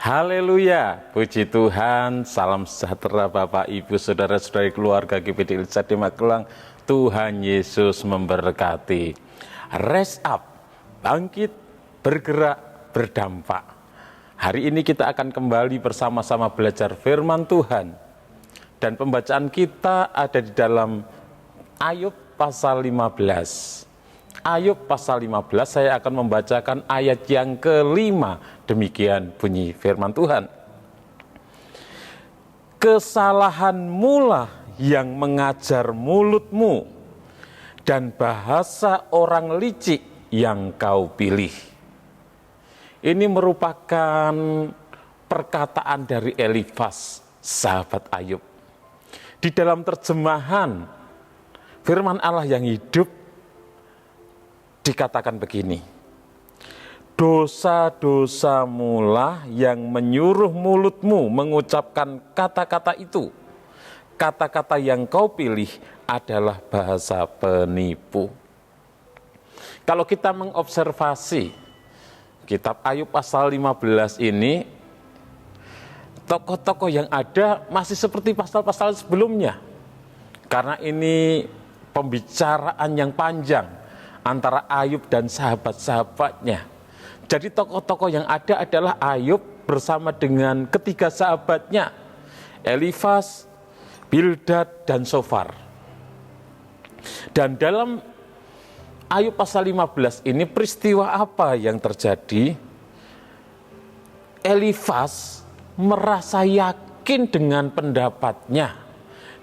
Haleluya, puji Tuhan, salam sejahtera Bapak, Ibu, Saudara-saudari keluarga GPD Ilsa di Magelang. Tuhan Yesus memberkati. Rise up, bangkit, bergerak, berdampak. Hari ini kita akan kembali bersama-sama belajar firman Tuhan. Dan pembacaan kita ada di dalam Ayub pasal 15. Ayub pasal 15, saya akan membacakan ayat yang kelima. Demikian bunyi firman Tuhan. Kesalahanmulah yang mengajar mulutmu, dan bahasa orang licik yang kau pilih. Ini merupakan perkataan dari Elifas, sahabat Ayub. Di dalam terjemahan firman Allah yang hidup, dikatakan begini, dosa-dosamulah yang menyuruh mulutmu mengucapkan kata-kata itu. Kata-kata yang kau pilih adalah bahasa penipu. Kalau kita mengobservasi kitab Ayub pasal 15 ini, tokoh-tokoh yang ada masih seperti pasal-pasal sebelumnya. Karena ini pembicaraan yang panjang antara Ayub dan sahabat-sahabatnya. Jadi tokoh-tokoh yang ada adalah Ayub bersama dengan ketiga sahabatnya, Elifas, Bildad, dan Sofar. Dan dalam Ayub pasal 15 ini peristiwa apa yang terjadi? Elifas merasa yakin dengan pendapatnya,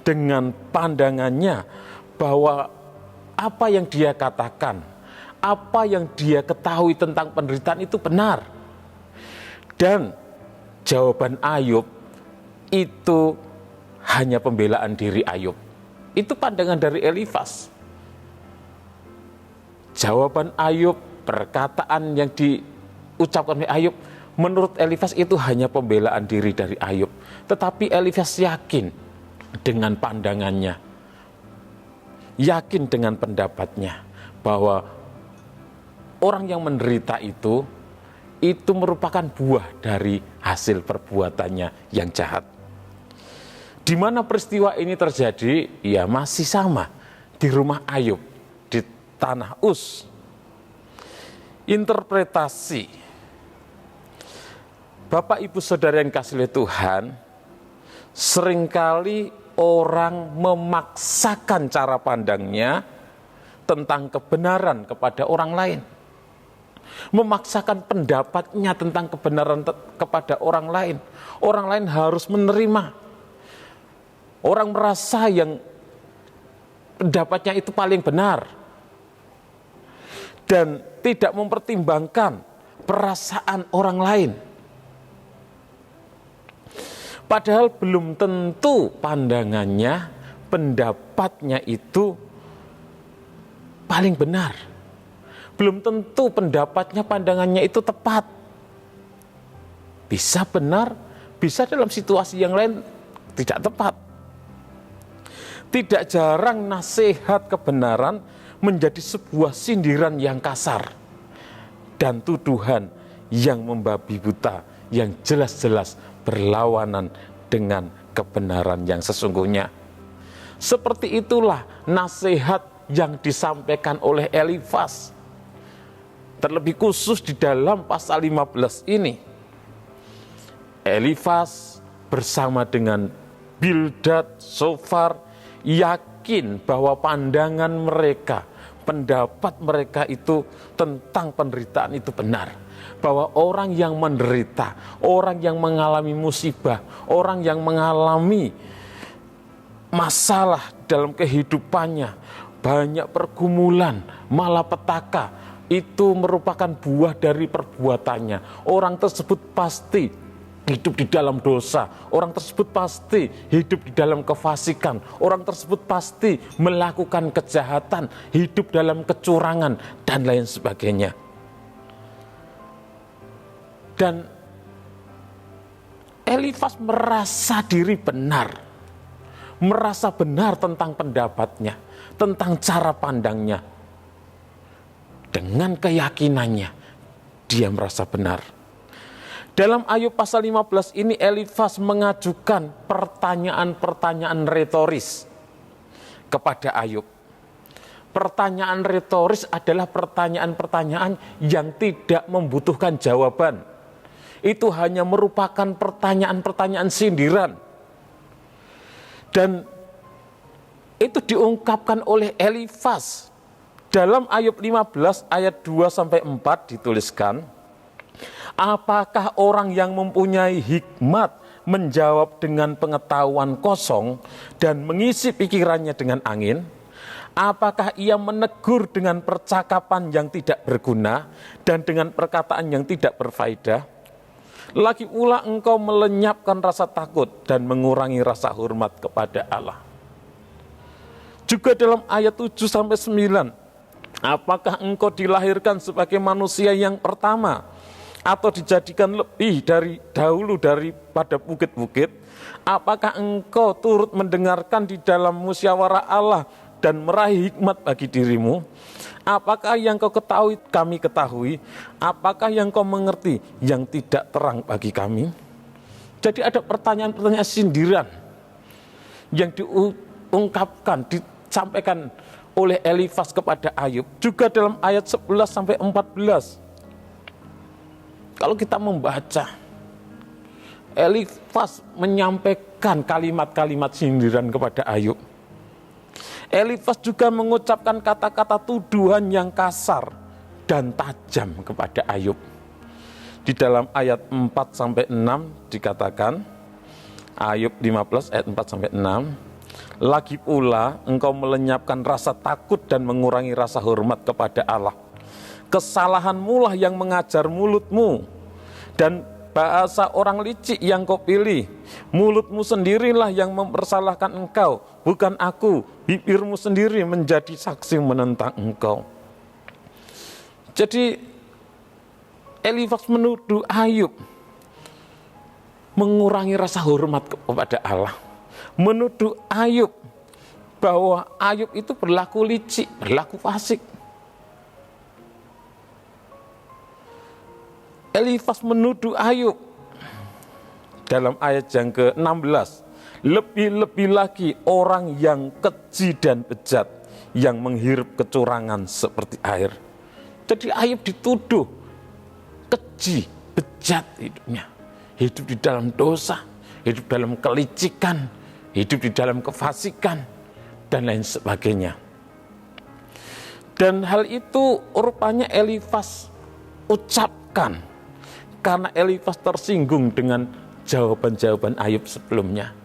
dengan pandangannya, bahwa apa yang dia katakan, apa yang dia ketahui tentang penderitaan itu benar. Dan jawaban Ayub itu hanya pembelaan diri Ayub. Itu pandangan dari Elifas. Jawaban Ayub, perkataan yang diucapkan oleh Ayub, menurut Elifas itu hanya pembelaan diri dari Ayub. Tetapi Elifas yakin dengan pandangannya, yakin dengan pendapatnya, bahwa orang yang menderita itu merupakan buah dari hasil perbuatannya yang jahat. Di mana peristiwa ini terjadi? Ya masih sama, di rumah Ayub, di tanah Uz. Interpretasi, Bapak Ibu Saudara yang kasih oleh Tuhan, seringkali orang memaksakan cara pandangnya tentang kebenaran kepada orang lain. Memaksakan pendapatnya tentang kebenaran kepada orang lain. Orang lain harus menerima. Orang merasa yang pendapatnya itu paling benar. Dan tidak mempertimbangkan perasaan orang lain. Padahal belum tentu pandangannya, pendapatnya itu paling benar. Belum tentu pendapatnya, pandangannya itu tepat. Bisa benar, bisa dalam situasi yang lain tidak tepat. Tidak jarang nasihat kebenaran menjadi sebuah sindiran yang kasar dan tuduhan yang membabi buta, yang jelas-jelas berlawanan dengan kebenaran yang sesungguhnya. Seperti itulah nasihat yang disampaikan oleh Elifas. Terlebih khusus di dalam pasal 15 ini. Elifas bersama dengan Bildad, Sofar, yakin bahwa pandangan mereka, pendapat mereka itu tentang penderitaan itu benar. Bahwa orang yang menderita, orang yang mengalami musibah, orang yang mengalami masalah dalam kehidupannya, banyak pergumulan, malapetaka, itu merupakan buah dari perbuatannya. Orang tersebut pasti hidup di dalam dosa, orang tersebut pasti hidup di dalam kefasikan, orang tersebut pasti melakukan kejahatan, hidup dalam kecurangan, dan lain sebagainya. Dan Elifas merasa diri benar, merasa benar tentang pendapatnya, tentang cara pandangnya. Dengan keyakinannya, dia merasa benar. Dalam Ayub pasal 15 ini Elifas mengajukan pertanyaan-pertanyaan retoris kepada Ayub. Pertanyaan retoris adalah pertanyaan-pertanyaan yang tidak membutuhkan jawaban. Itu hanya merupakan pertanyaan-pertanyaan sindiran. Dan itu diungkapkan oleh Elifas. Dalam Ayub 15 ayat 2-4 dituliskan, apakah orang yang mempunyai hikmat menjawab dengan pengetahuan kosong dan mengisi pikirannya dengan angin? Apakah ia menegur dengan percakapan yang tidak berguna dan dengan perkataan yang tidak berfaedah? Lagi pula engkau melenyapkan rasa takut dan mengurangi rasa hormat kepada Allah. Juga dalam ayat 7-9, apakah engkau dilahirkan sebagai manusia yang pertama atau dijadikan lebih dari dahulu daripada bukit-bukit? Apakah engkau turut mendengarkan di dalam musyawarah Allah dan meraih hikmat bagi dirimu? Apakah yang kau ketahui kami ketahui? Apakah yang kau mengerti yang tidak terang bagi kami? Jadi ada pertanyaan-pertanyaan sindiran yang diungkapkan, disampaikan oleh Elifas kepada Ayub. Juga dalam ayat 11-14, kalau kita membaca, Elifas menyampaikan kalimat-kalimat sindiran kepada Ayub. Elifas juga mengucapkan kata-kata tuduhan yang kasar dan tajam kepada Ayub. Di dalam ayat 4-6 dikatakan, Ayub 15 ayat 4-6, lagi pula engkau melenyapkan rasa takut dan mengurangi rasa hormat kepada Allah. Kesalahanmu lah yang mengajar mulutmu, dan bahasa orang licik yang kau pilih. Mulutmu sendirilah yang mempersalahkan engkau, bukan aku. Bibirmu sendiri menjadi saksi menentang engkau. Jadi Elifas menuduh Ayub mengurangi rasa hormat kepada Allah. Menuduh Ayub bahwa Ayub itu berlaku licik, berlaku fasik. Elifas menuduh Ayub dalam ayat yang ke-16, lebih-lebih lagi orang yang keji dan bejat, yang menghirup kecurangan seperti air. Jadi Ayub dituduh keji, bejat hidupnya, hidup di dalam dosa, hidup dalam kelicikan, hidup di dalam kefasikan, dan lain sebagainya. Dan hal itu rupanya Elifas ucapkan karena Elifas tersinggung dengan jawaban-jawaban Ayub sebelumnya,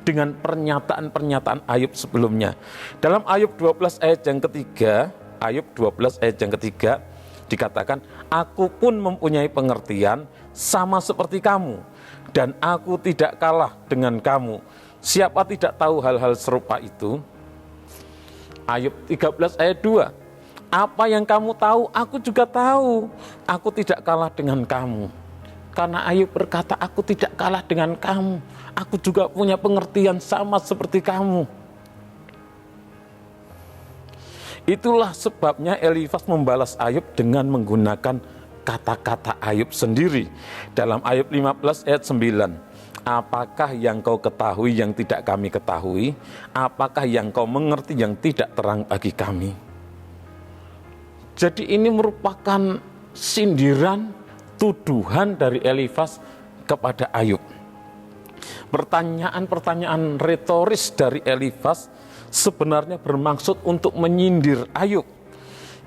dengan pernyataan-pernyataan Ayub sebelumnya. Dalam Ayub 12 ayat yang ketiga, Ayub 12 ayat yang ketiga dikatakan, aku pun mempunyai pengertian sama seperti kamu, dan aku tidak kalah dengan kamu. Siapa tidak tahu hal-hal serupa itu? Ayub 13 ayat 2, apa yang kamu tahu, aku juga tahu. Aku tidak kalah dengan kamu. Karena Ayub berkata, aku tidak kalah dengan kamu. Aku juga punya pengertian sama seperti kamu. Itulah sebabnya Elifas membalas Ayub dengan menggunakan kata-kata Ayub sendiri. Dalam Ayub 15 ayat 9. Apakah yang kau ketahui yang tidak kami ketahui? Apakah yang kau mengerti yang tidak terang bagi kami? Jadi ini merupakan sindiran, tuduhan dari Elifas kepada Ayub. Pertanyaan-pertanyaan retoris dari Elifas sebenarnya bermaksud untuk menyindir Ayub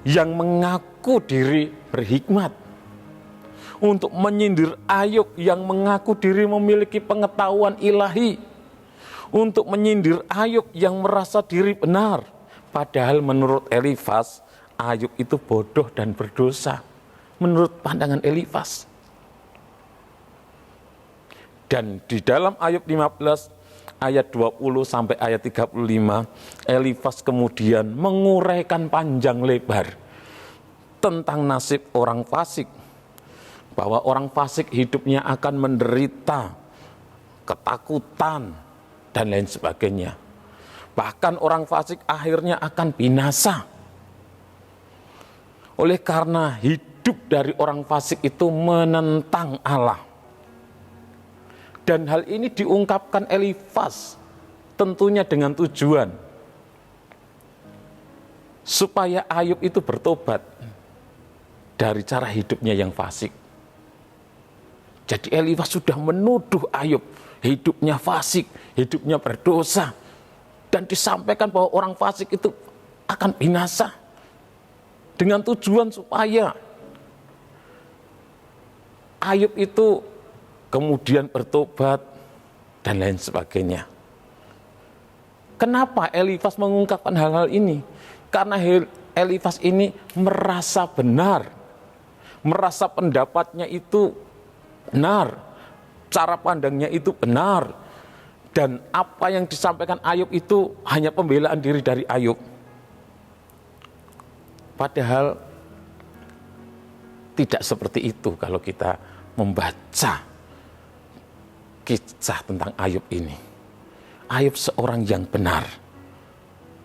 yang mengaku diri berhikmat, untuk menyindir Ayub yang mengaku diri memiliki pengetahuan ilahi, untuk menyindir Ayub yang merasa diri benar. Padahal menurut Elifas, Ayub itu bodoh dan berdosa menurut pandangan Elifas. Dan di dalam Ayub 15 ayat 20 sampai ayat 35, Elifas kemudian menguraikan panjang lebar tentang nasib orang fasik, bahwa orang fasik hidupnya akan menderita ketakutan dan lain sebagainya. Bahkan orang fasik akhirnya akan binasa. Oleh karena hidup dari orang fasik itu menentang Allah. Dan hal ini diungkapkan Elifas tentunya dengan tujuan supaya Ayub itu bertobat dari cara hidupnya yang fasik. Jadi Elifas sudah menuduh Ayub hidupnya fasik, hidupnya berdosa, dan disampaikan bahwa orang fasik itu akan binasa dengan tujuan supaya Ayub itu kemudian bertobat dan lain sebagainya. Kenapa Elifas mengungkapkan hal-hal ini? Karena Elifas ini merasa benar, merasa pendapatnya itu benar, cara pandangnya itu benar, dan apa yang disampaikan Ayub itu hanya pembelaan diri dari Ayub. Padahal tidak seperti itu kalau kita membaca kisah tentang Ayub ini. Ayub seorang yang benar,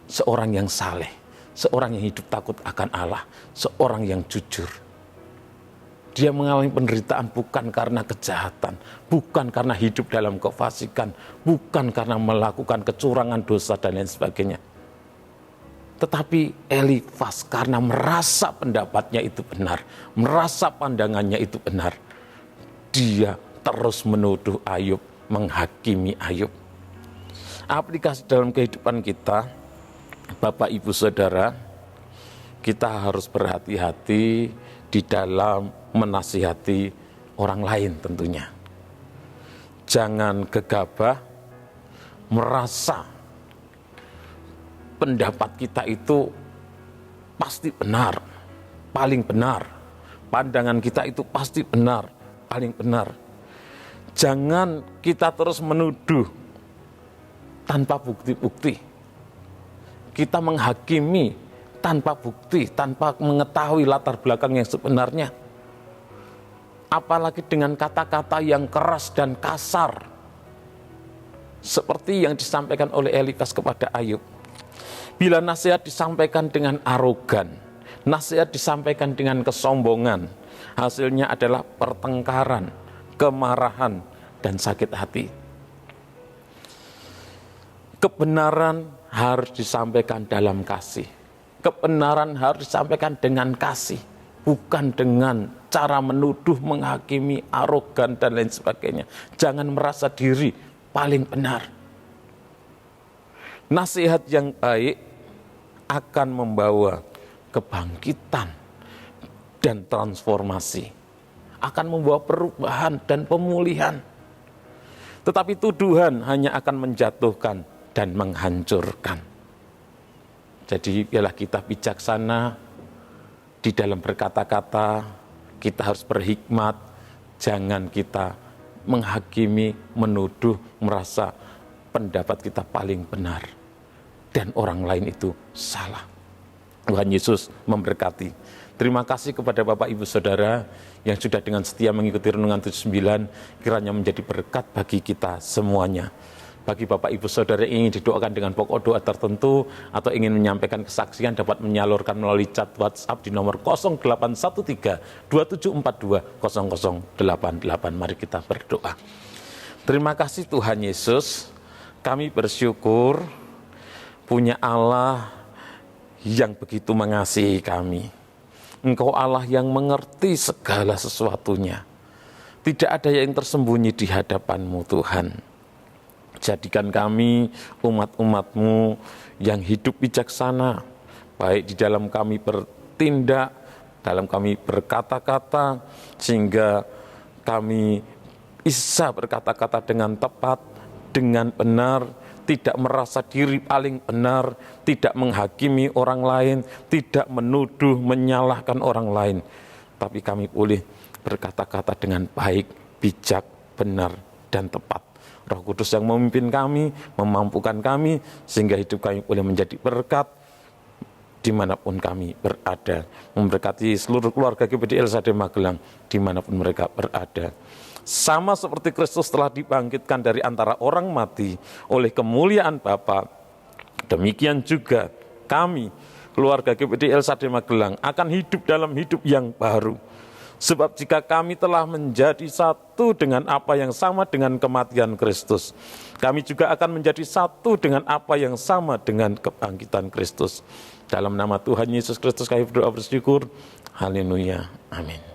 seorang yang saleh, seorang yang hidup takut akan Allah, seorang yang jujur. Dia mengalami penderitaan bukan karena kejahatan, bukan karena hidup dalam kefasikan, bukan karena melakukan kecurangan, dosa, dan lain sebagainya. Tetapi Elifas karena merasa pendapatnya itu benar, merasa pandangannya itu benar, dia terus menuduh Ayub, menghakimi Ayub. Aplikasi dalam kehidupan kita, Bapak Ibu Saudara, kita harus berhati-hati di dalam menasihati orang lain tentunya. Jangan gegabah merasa pendapat kita itu pasti benar, paling benar. Pandangan kita itu pasti benar, paling benar. Jangan kita terus menuduh tanpa bukti-bukti. Kita menghakimi tanpa bukti, tanpa mengetahui latar belakang yang sebenarnya. Apalagi dengan kata-kata yang keras dan kasar, seperti yang disampaikan oleh Elifas kepada Ayub. Bila nasihat disampaikan dengan arogan, nasihat disampaikan dengan kesombongan, hasilnya adalah pertengkaran, kemarahan, dan sakit hati. Kebenaran harus disampaikan dalam kasih. Kebenaran harus disampaikan dengan kasih, bukan dengan cara menuduh, menghakimi, arogan, dan lain sebagainya. Jangan merasa diri paling benar. Nasihat yang baik akan membawa kebangkitan dan transformasi, akan membawa perubahan dan pemulihan. Tetapi tuduhan hanya akan menjatuhkan dan menghancurkan. Jadi biarlah kita bijaksana di dalam berkata-kata, kita harus berhikmat, jangan kita menghakimi, menuduh, merasa pendapat kita paling benar dan orang lain itu salah. Tuhan Yesus memberkati. Terima kasih kepada Bapak Ibu Saudara yang sudah dengan setia mengikuti Renungan 79, kiranya menjadi berkat bagi kita semuanya. Bagi Bapak Ibu Saudara yang ingin didoakan dengan pokok doa tertentu atau ingin menyampaikan kesaksian, dapat menyalurkan melalui chat WhatsApp di nomor 0813 2742 0088. Mari kita berdoa. Terima kasih Tuhan Yesus, kami bersyukur punya Allah yang begitu mengasihi kami. Engkau Allah yang mengerti segala sesuatunya. Tidak ada yang tersembunyi di hadapan-Mu Tuhan. Jadikan kami umat-umat-Mu yang hidup bijaksana, baik di dalam kami bertindak, dalam kami berkata-kata, sehingga kami bisa berkata-kata dengan tepat, dengan benar, tidak merasa diri paling benar, tidak menghakimi orang lain, tidak menuduh, menyalahkan orang lain. Tapi kami boleh berkata-kata dengan baik, bijak, benar, dan tepat. Roh Kudus yang memimpin kami, memampukan kami, sehingga hidup kami boleh menjadi berkat dimanapun kami berada. Memberkati seluruh keluarga GPD LSAD Magelang, dimanapun mereka berada. Sama seperti Kristus telah dibangkitkan dari antara orang mati oleh kemuliaan Bapa, demikian juga kami, keluarga GPD LSAD Magelang, akan hidup dalam hidup yang baru. Sebab jika kami telah menjadi satu dengan apa yang sama dengan kematian Kristus, kami juga akan menjadi satu dengan apa yang sama dengan kebangkitan Kristus. Dalam nama Tuhan Yesus Kristus kami berdoa bersyukur. Haleluya. Amin.